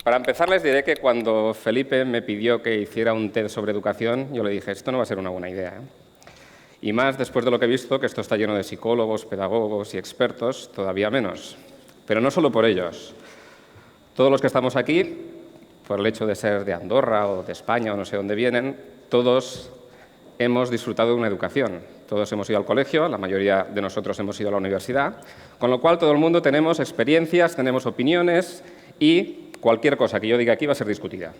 Para empezar, les diré que cuando Felipe me pidió que hiciera un TED sobre educación, yo le dije, esto no va a ser una buena idea, ¿eh? Y más después de lo que he visto, que esto está lleno de psicólogos, pedagogos y expertos, todavía menos. Pero no solo por ellos. Todos los que estamos aquí, por el hecho de ser de Andorra o de España o no sé dónde vienen, todos hemos disfrutado de una educación. Todos hemos ido al colegio, la mayoría de nosotros hemos ido a la universidad, con lo cual todo el mundo tenemos experiencias, tenemos opiniones y cualquier cosa que yo diga aquí va a ser discutida.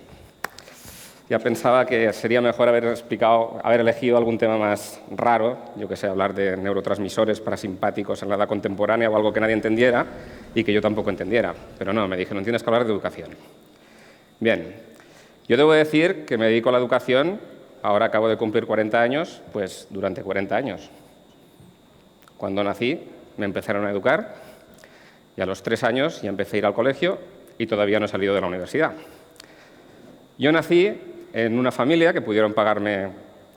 Ya pensaba que sería mejor haber elegido algún tema más raro, yo que sé, hablar de neurotransmisores parasimpáticos en la edad contemporánea o algo que nadie entendiera y que yo tampoco entendiera. Pero no, me dijeron, tienes que hablar de educación. Bien, yo debo decir que me dedico a la educación, ahora acabo de cumplir 40 años, pues durante 40 años. Cuando nací me empezaron a educar y a los 3 años ya empecé a ir al colegio y todavía no he salido de la universidad. Yo nací en una familia que pudieron pagarme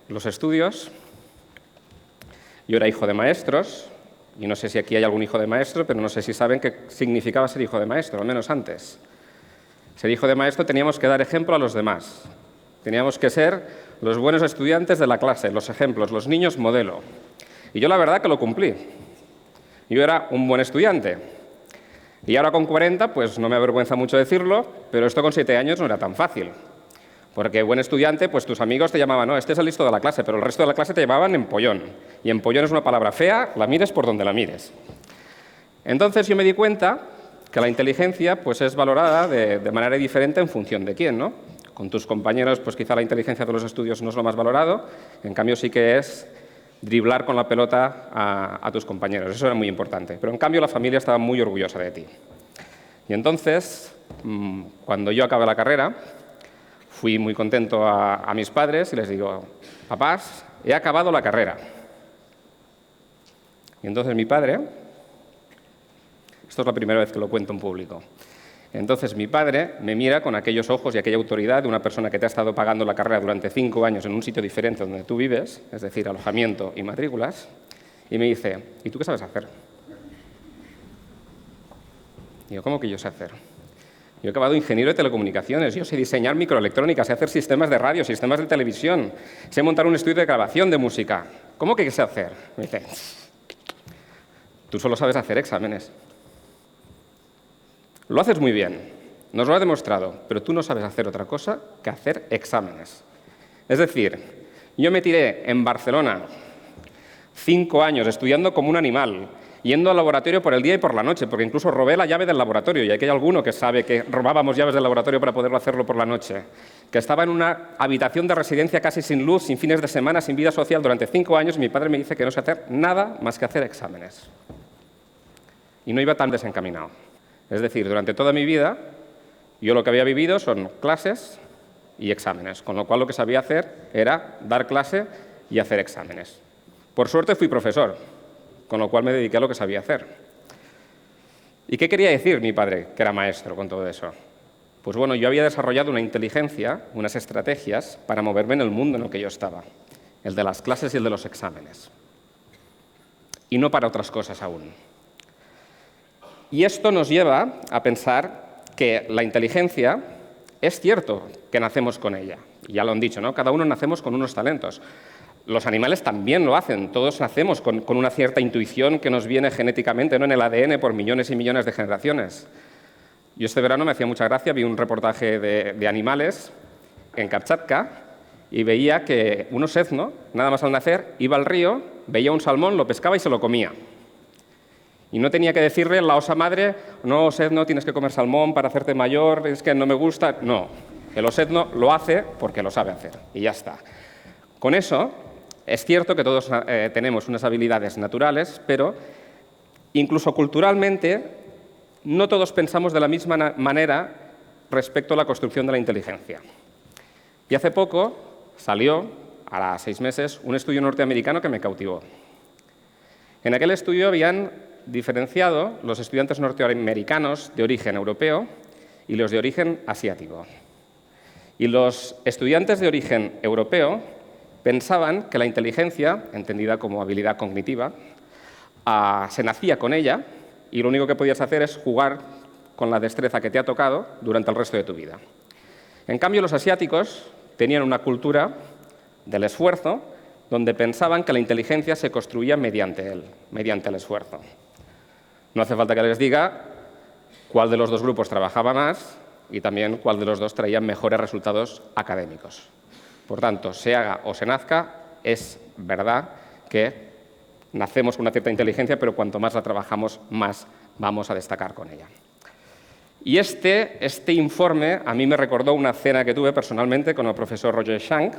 los estudios. Yo era hijo de maestros, y no sé si aquí hay algún hijo de maestro, pero no sé si saben qué significaba ser hijo de maestro, al menos antes. Ser hijo de maestro teníamos que dar ejemplo a los demás. Teníamos que ser los buenos estudiantes de la clase, los ejemplos, los niños modelo. Y yo la verdad que lo cumplí. Yo era un buen estudiante. Y ahora con 40, pues no me avergüenza mucho decirlo, pero esto con 7 años no era tan fácil. Porque buen estudiante, pues tus amigos te llamaban, no, este es el listo de la clase, pero el resto de la clase te llamaban empollón. Y empollón es una palabra fea, la mires por donde la mires. Entonces yo me di cuenta que la inteligencia pues es valorada de manera diferente en función de quién, ¿no? Con tus compañeros, pues quizá la inteligencia de los estudios no es lo más valorado, en cambio sí que es driblar con la pelota a tus compañeros. Eso era muy importante. Pero en cambio la familia estaba muy orgullosa de ti. Y entonces, cuando yo acabé la carrera, fui muy contento a mis padres y les digo, papás, he acabado la carrera. Y entonces mi padre, esto es la primera vez que lo cuento en público, entonces mi padre me mira con aquellos ojos y aquella autoridad de una persona que te ha estado pagando la carrera durante 5 años en un sitio diferente donde tú vives, es decir, alojamiento y matrículas, y me dice, ¿y tú qué sabes hacer? Y yo, ¿cómo que yo sé hacer? Yo he acabado ingeniero de telecomunicaciones, yo sé diseñar microelectrónica, sé hacer sistemas de radio, sistemas de televisión, sé montar un estudio de grabación de música. ¿Cómo que qué sé hacer? Me dice, tú solo sabes hacer exámenes. Lo haces muy bien, nos lo ha demostrado, pero tú no sabes hacer otra cosa que hacer exámenes. Es decir, yo me tiré en Barcelona 5 años estudiando como un animal, yendo al laboratorio por el día y por la noche, porque incluso robé la llave del laboratorio, y aquí hay alguno que sabe que robábamos llaves del laboratorio para poderlo hacerlo por la noche, que estaba en una habitación de residencia casi sin luz, sin fines de semana, sin vida social durante 5 años, y mi padre me dice que no sé hacer nada más que hacer exámenes. Y no iba tan desencaminado. Es decir, durante toda mi vida, yo lo que había vivido son clases y exámenes, con lo cual lo que sabía hacer era dar clase y hacer exámenes. Por suerte fui profesor, con lo cual me dediqué a lo que sabía hacer. ¿Y qué quería decir mi padre, que era maestro, con todo eso? Pues bueno, yo había desarrollado una inteligencia, unas estrategias para moverme en el mundo en el que yo estaba, el de las clases y el de los exámenes. Y no para otras cosas aún. Y esto nos lleva a pensar que la inteligencia es cierto que nacemos con ella. Y ya lo han dicho, ¿no? Cada uno nacemos con unos talentos. Los animales también lo hacen. Todos nacemos con una cierta intuición que nos viene genéticamente, ¿no? En el ADN por millones y millones de generaciones. Yo este verano me hacía mucha gracia, vi un reportaje de animales en Kamchatka y veía que un osezno, nada más al nacer, iba al río, veía un salmón, lo pescaba y se lo comía. Y no tenía que decirle a la osa madre, no, osezno, tienes que comer salmón para hacerte mayor, es que no me gusta. No, el osezno lo hace porque lo sabe hacer y ya está. Con eso, es cierto que todos tenemos unas habilidades naturales, pero incluso culturalmente no todos pensamos de la misma manera respecto a la construcción de la inteligencia. Y hace poco salió, a 6 meses, un estudio norteamericano que me cautivó. En aquel estudio habían diferenciado los estudiantes norteamericanos de origen europeo y los de origen asiático. Y los estudiantes de origen europeo pensaban que la inteligencia, entendida como habilidad cognitiva, se nacía con ella y lo único que podías hacer es jugar con la destreza que te ha tocado durante el resto de tu vida. En cambio, los asiáticos tenían una cultura del esfuerzo donde pensaban que la inteligencia se construía mediante él, mediante el esfuerzo. No hace falta que les diga cuál de los dos grupos trabajaba más y también cuál de los dos traía mejores resultados académicos. Por tanto, se haga o se nazca, es verdad que nacemos con una cierta inteligencia, pero cuanto más la trabajamos, más vamos a destacar con ella. Y este informe a mí me recordó una cena que tuve personalmente con el profesor Roger Schank,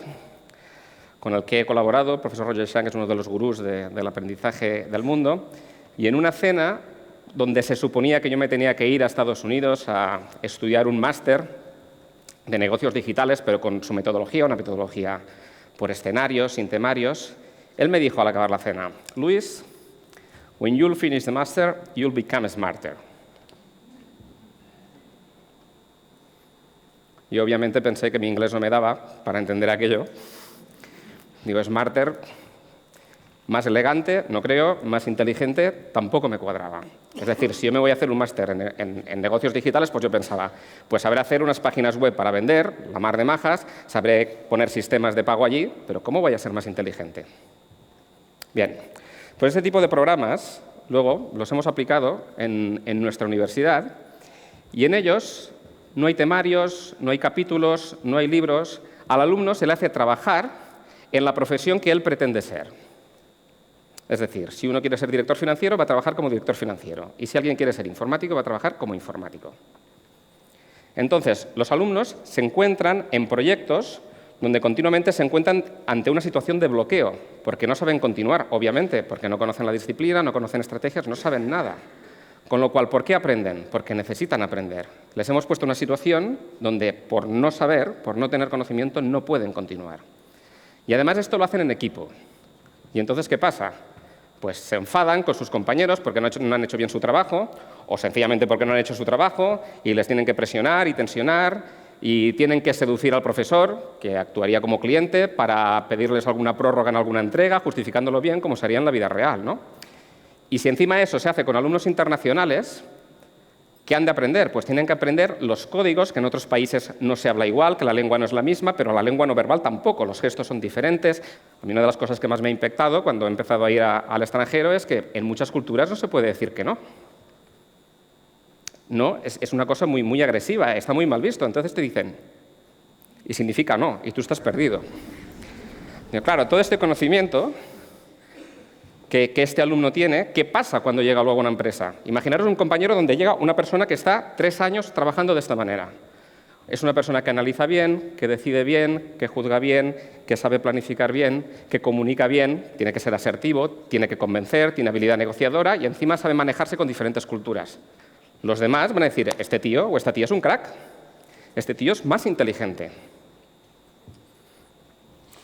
con el que he colaborado. El profesor Roger Schank es uno de los gurús del aprendizaje del mundo. Y en una cena donde se suponía que yo me tenía que ir a Estados Unidos a estudiar un máster de negocios digitales, pero con su metodología, una metodología por escenarios, sin temarios, él me dijo al acabar la cena: Luis, when you'll finish the master, you'll become smarter. Yo obviamente pensé que mi inglés no me daba para entender aquello. Digo, smarter, más elegante, no creo, más inteligente, tampoco me cuadraba. Es decir, si yo me voy a hacer un máster en negocios digitales, pues yo pensaba, pues sabré hacer unas páginas web para vender, la mar de majas, sabré poner sistemas de pago allí, pero ¿cómo voy a ser más inteligente? Bien, pues este tipo de programas luego los hemos aplicado en nuestra universidad y en ellos no hay temarios, no hay capítulos, no hay libros. Al alumno se le hace trabajar en la profesión que él pretende ser. Es decir, si uno quiere ser director financiero, va a trabajar como director financiero. Y si alguien quiere ser informático, va a trabajar como informático. Entonces, los alumnos se encuentran en proyectos donde continuamente se encuentran ante una situación de bloqueo, porque no saben continuar, obviamente, porque no conocen la disciplina, no conocen estrategias, no saben nada. Con lo cual, ¿por qué aprenden? Porque necesitan aprender. Les hemos puesto una situación donde, por no saber, por no tener conocimiento, no pueden continuar. Y además esto lo hacen en equipo. ¿Y entonces qué pasa? Pues se enfadan con sus compañeros porque no han hecho bien su trabajo, o sencillamente porque no han hecho su trabajo y les tienen que presionar y tensionar, y tienen que seducir al profesor, que actuaría como cliente, para pedirles alguna prórroga en alguna entrega, justificándolo bien como se haría en la vida real, ¿no? Y si encima eso se hace con alumnos internacionales, ¿qué han de aprender? Pues tienen que aprender los códigos, que en otros países no se habla igual, que la lengua no es la misma, pero la lengua no verbal tampoco, los gestos son diferentes. A mí una de las cosas que más me ha impactado cuando he empezado a ir al extranjero es que en muchas culturas no se puede decir que no. No, es una cosa muy, muy agresiva, está muy mal visto. Entonces te dicen, y significa no, y tú estás perdido. Y claro, todo este conocimiento que este alumno tiene, ¿qué pasa cuando llega luego a una empresa? Imaginaros un compañero donde llega una persona que está 3 años trabajando de esta manera. Es una persona que analiza bien, que decide bien, que juzga bien, que sabe planificar bien, que comunica bien, tiene que ser asertivo, tiene que convencer, tiene habilidad negociadora y encima sabe manejarse con diferentes culturas. Los demás van a decir, este tío o esta tía es un crack, este tío es más inteligente.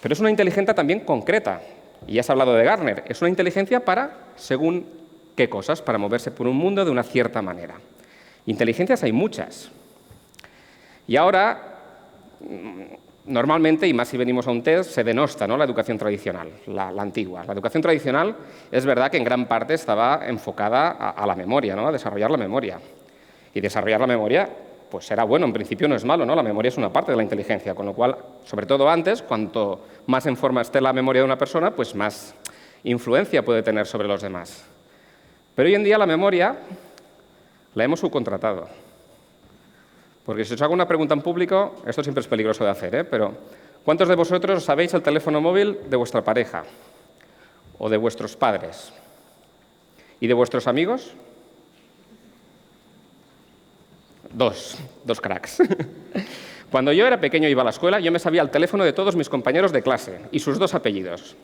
Pero es una inteligencia también concreta. Y ya has hablado de Gartner, es una inteligencia para, según qué cosas, para moverse por un mundo de una cierta manera. Inteligencias hay muchas. Y ahora, normalmente, y más si venimos a un test, se denosta, ¿no?, la educación tradicional, la antigua. La educación tradicional es verdad que en gran parte estaba enfocada a la memoria, ¿no?, a desarrollar la memoria. Y desarrollar la memoria, pues será bueno, en principio no es malo, ¿no? La memoria es una parte de la inteligencia, con lo cual, sobre todo antes, cuanto más en forma esté la memoria de una persona, pues más influencia puede tener sobre los demás. Pero hoy en día la memoria la hemos subcontratado. Porque si os hago una pregunta en público, esto siempre es peligroso de hacer, pero ¿cuántos de vosotros sabéis el teléfono móvil de vuestra pareja? ¿O de vuestros padres? ¿Y de vuestros amigos? Dos cracks. Cuando yo era pequeño y iba a la escuela, yo me sabía el teléfono de todos mis compañeros de clase y sus 2 apellidos.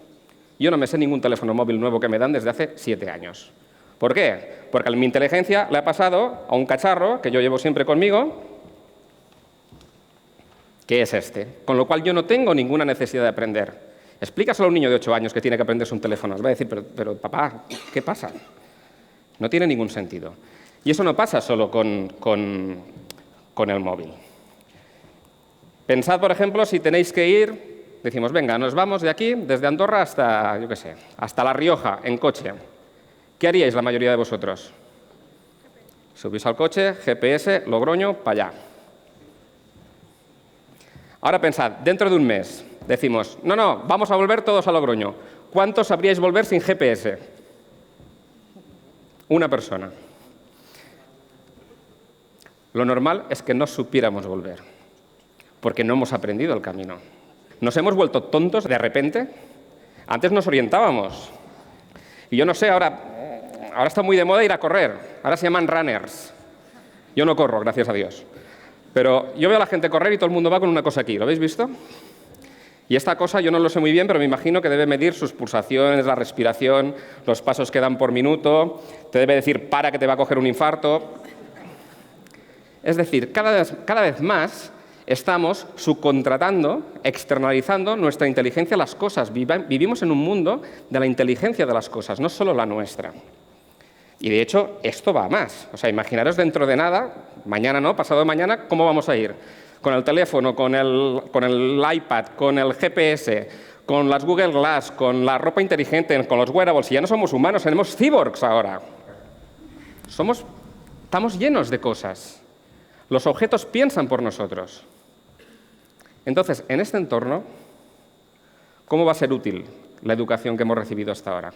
Yo no me sé ningún teléfono móvil nuevo que me dan desde hace 7 años. ¿Por qué? Porque mi inteligencia le ha pasado a un cacharro que yo llevo siempre conmigo, que es este. Con lo cual yo no tengo ninguna necesidad de aprender. Explícaselo a un niño de 8 años que tiene que aprenderse un teléfono. Os va a decir, pero papá, ¿qué pasa? No tiene ningún sentido. Y eso no pasa solo con el móvil. Pensad, por ejemplo, si tenéis que ir, decimos, venga, nos vamos de aquí, desde Andorra hasta, yo qué sé, hasta La Rioja, en coche. ¿Qué haríais la mayoría de vosotros? Subís al coche, GPS, Logroño, para allá. Ahora pensad, dentro de un mes, decimos, no, vamos a volver todos a Logroño. ¿Cuántos sabríais volver sin GPS? Una persona. Lo normal es que no supiéramos volver, porque no hemos aprendido el camino. ¿Nos hemos vuelto tontos de repente? Antes nos orientábamos. Y yo no sé, ahora está muy de moda ir a correr. Ahora se llaman runners. Yo no corro, gracias a Dios. Pero yo veo a la gente correr y todo el mundo va con una cosa aquí. ¿Lo habéis visto? Y esta cosa yo no lo sé muy bien, pero me imagino que debe medir sus pulsaciones, la respiración, los pasos que dan por minuto. Te debe decir, para, que te va a coger un infarto. Es decir, cada vez más estamos subcontratando, externalizando nuestra inteligencia a las cosas. Vivimos en un mundo de la inteligencia de las cosas, no solo la nuestra. Y de hecho, esto va a más. O sea, imaginaros dentro de nada, mañana no, pasado mañana, ¿cómo vamos a ir? Con el teléfono, con el iPad, con el GPS, con las Google Glass, con la ropa inteligente, con los wearables. Y ya no somos humanos, tenemos cyborgs ahora. Estamos llenos de cosas. Los objetos piensan por nosotros. Entonces, en este entorno, ¿cómo va a ser útil la educación que hemos recibido hasta ahora?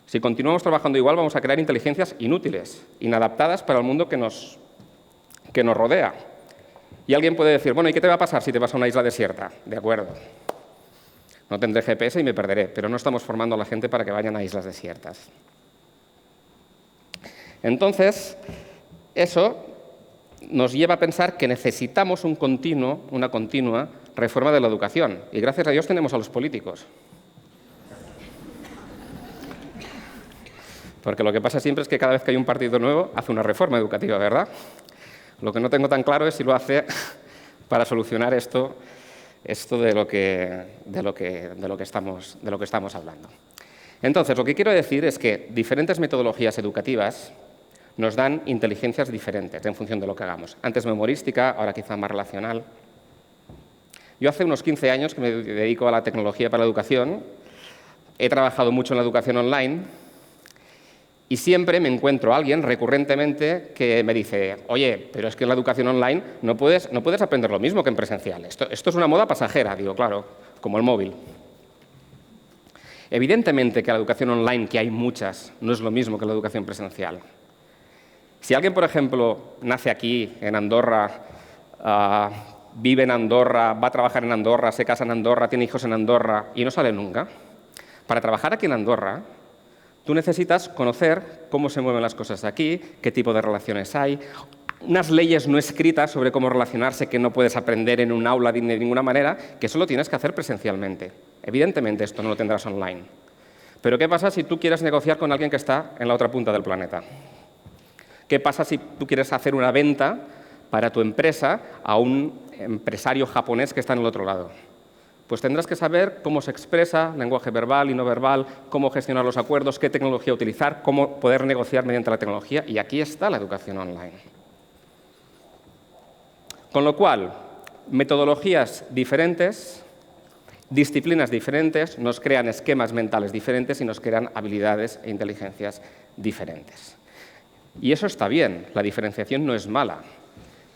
Si continuamos trabajando igual, vamos a crear inteligencias inútiles, inadaptadas para el mundo que nos rodea. Y alguien puede decir, bueno, ¿y qué te va a pasar si te vas a una isla desierta? De acuerdo. No tendré GPS y me perderé, pero no estamos formando a la gente para que vayan a islas desiertas. Entonces, eso nos lleva a pensar que necesitamos una continua reforma de la educación. Y gracias a Dios tenemos a los políticos. Porque lo que pasa siempre es que cada vez que hay un partido nuevo hace una reforma educativa, ¿verdad? Lo que no tengo tan claro es si lo hace para solucionar esto de lo que estamos hablando. Entonces, lo que quiero decir es que diferentes metodologías educativas nos dan inteligencias diferentes en función de lo que hagamos. Antes memorística, ahora quizá más relacional. Yo hace unos 15 años que me dedico a la tecnología para la educación. He trabajado mucho en la educación online y siempre me encuentro a alguien recurrentemente que me dice, oye, pero es que en la educación online no puedes aprender lo mismo que en presencial. Esto es una moda pasajera, digo, claro, como el móvil. Evidentemente que la educación online, que hay muchas, no es lo mismo que la educación presencial. Si alguien, por ejemplo, nace aquí, en Andorra, vive en Andorra, va a trabajar en Andorra, se casa en Andorra, tiene hijos en Andorra y no sale nunca, para trabajar aquí en Andorra, tú necesitas conocer cómo se mueven las cosas aquí, qué tipo de relaciones hay, unas leyes no escritas sobre cómo relacionarse que no puedes aprender en un aula de ninguna manera, que eso lo tienes que hacer presencialmente. Evidentemente esto no lo tendrás online. Pero ¿qué pasa si tú quieres negociar con alguien que está en la otra punta del planeta? ¿Qué pasa si tú quieres hacer una venta para tu empresa a un empresario japonés que está en el otro lado? Pues tendrás que saber cómo se expresa, lenguaje verbal y no verbal, cómo gestionar los acuerdos, qué tecnología utilizar, cómo poder negociar mediante la tecnología. Y aquí está la educación online. Con lo cual, metodologías diferentes, disciplinas diferentes, nos crean esquemas mentales diferentes y nos crean habilidades e inteligencias diferentes. Y eso está bien, la diferenciación no es mala.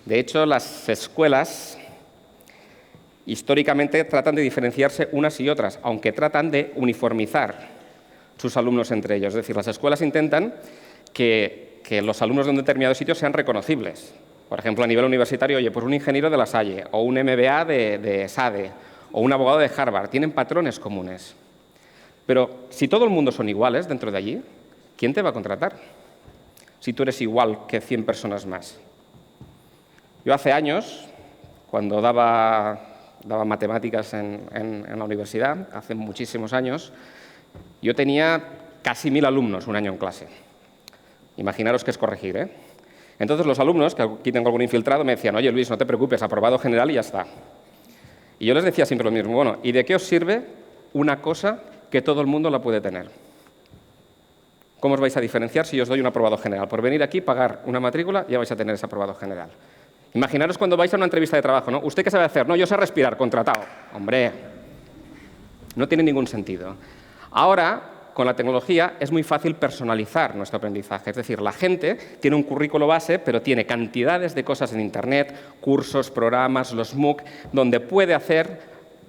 De hecho, las escuelas históricamente tratan de diferenciarse unas y otras, aunque tratan de uniformizar sus alumnos entre ellos. Es decir, las escuelas intentan que los alumnos de un determinado sitio sean reconocibles. Por ejemplo, a nivel universitario, oye, pues un ingeniero de La Salle, o un MBA de SADE, o un abogado de Harvard, tienen patrones comunes. Pero si todo el mundo son iguales dentro de allí, ¿quién te va a contratar? Si tú eres igual que 100 personas más. Yo hace años, cuando daba matemáticas en la universidad, hace muchísimos años, yo tenía casi 1000 alumnos un año en clase. Imaginaros que es corregir, ¿eh? Entonces los alumnos, que aquí tengo algún infiltrado, me decían, oye Luis, no te preocupes, aprobado general y ya está. Y yo les decía siempre lo mismo, bueno, ¿y de qué os sirve una cosa que todo el mundo la puede tener? ¿Cómo os vais a diferenciar si os doy un aprobado general? Por venir aquí, pagar una matrícula, ya vais a tener ese aprobado general. Imaginaros cuando vais a una entrevista de trabajo, ¿no? ¿Usted qué sabe hacer? No, yo sé respirar, contratado. Hombre, no tiene ningún sentido. Ahora, con la tecnología es muy fácil personalizar nuestro aprendizaje. Es decir, la gente tiene un currículo base, pero tiene cantidades de cosas en Internet, cursos, programas, los MOOC, donde puede hacer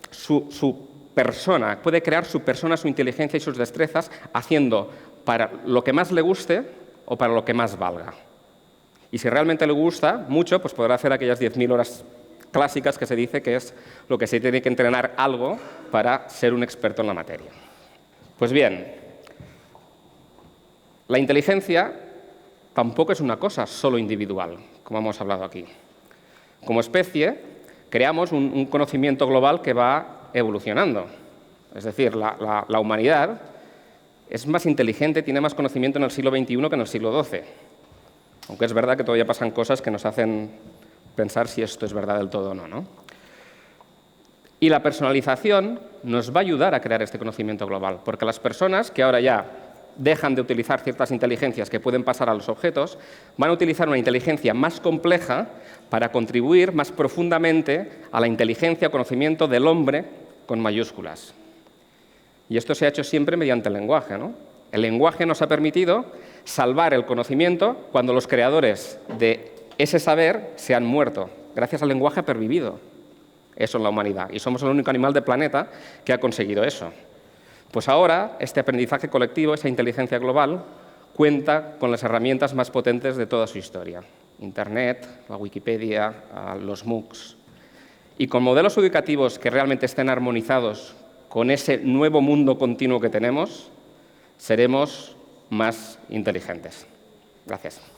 su persona, puede crear su persona, su inteligencia y sus destrezas haciendo para lo que más le guste o para lo que más valga. Y si realmente le gusta mucho, pues podrá hacer aquellas 10.000 horas clásicas que se dice que es lo que se tiene que entrenar algo para ser un experto en la materia. Pues bien, la inteligencia tampoco es una cosa solo individual, como hemos hablado aquí. Como especie, creamos un conocimiento global que va evolucionando. Es decir, la humanidad es más inteligente, tiene más conocimiento en el siglo XXI que en el siglo XII. Aunque es verdad que todavía pasan cosas que nos hacen pensar si esto es verdad del todo o no, ¿no? Y la personalización nos va a ayudar a crear este conocimiento global, porque las personas que ahora ya dejan de utilizar ciertas inteligencias que pueden pasar a los objetos, van a utilizar una inteligencia más compleja para contribuir más profundamente a la inteligencia o conocimiento del hombre con mayúsculas. Y esto se ha hecho siempre mediante el lenguaje, ¿no? El lenguaje nos ha permitido salvar el conocimiento cuando los creadores de ese saber se han muerto. Gracias al lenguaje ha pervivido eso en la humanidad. Y somos el único animal del planeta que ha conseguido eso. Pues ahora, este aprendizaje colectivo, esa inteligencia global, cuenta con las herramientas más potentes de toda su historia. Internet, la Wikipedia, los MOOCs. Y con modelos educativos que realmente estén armonizados con ese nuevo mundo continuo que tenemos, seremos más inteligentes. Gracias.